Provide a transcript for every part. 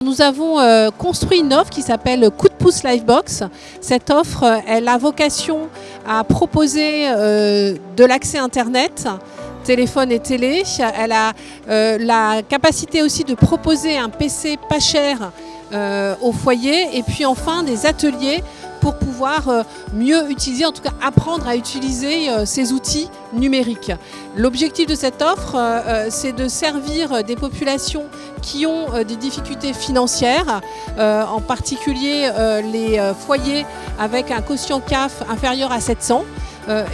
Nous avons construit une offre qui s'appelle Coup de pouce Livebox. Cette offre, elle a vocation à proposer de l'accès Internet, téléphone et télé. Elle a la capacité aussi de proposer un PC pas cher au foyer et puis enfin des ateliers pour pouvoir mieux utiliser, en tout cas apprendre à utiliser ces outils numériques. L'objectif de cette offre, c'est de servir des populations qui ont des difficultés financières, en particulier les foyers avec un quotient CAF inférieur à 700.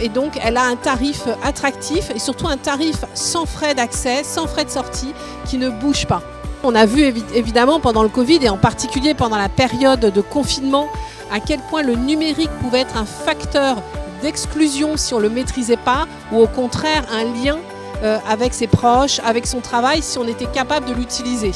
Et donc elle a un tarif attractif et surtout un tarif sans frais d'accès, sans frais de sortie, qui ne bouge pas. On a vu évidemment pendant le Covid et en particulier pendant la période de confinement à quel point le numérique pouvait être un facteur d'exclusion si on ne le maîtrisait pas, ou au contraire un lien avec ses proches, avec son travail, si on était capable de l'utiliser.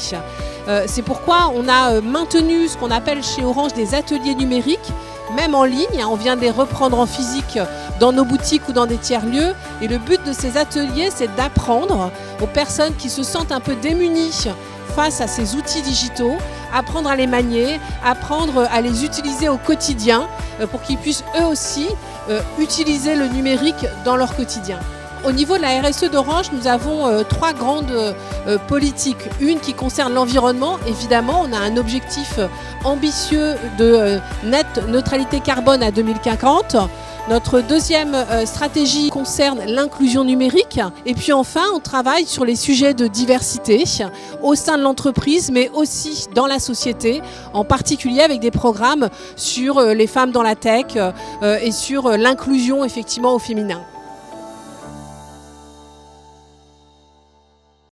C'est pourquoi on a maintenu ce qu'on appelle chez Orange des ateliers numériques, même en ligne. On vient de les reprendre en physique dans nos boutiques ou dans des tiers-lieux. Et le but de ces ateliers, c'est d'apprendre aux personnes qui se sentent un peu démunies face à ces outils digitaux, apprendre à les manier, apprendre à les utiliser au quotidien pour qu'ils puissent eux aussi utiliser le numérique dans leur quotidien. Au niveau de la RSE d'Orange, nous avons trois grandes politiques. Une qui concerne l'environnement. Évidemment, on a un objectif ambitieux de net neutralité carbone à 2050. Notre deuxième stratégie concerne l'inclusion numérique. Et puis enfin, on travaille sur les sujets de diversité au sein de l'entreprise, mais aussi dans la société, en particulier avec des programmes sur les femmes dans la tech et sur l'inclusion effectivement au féminin.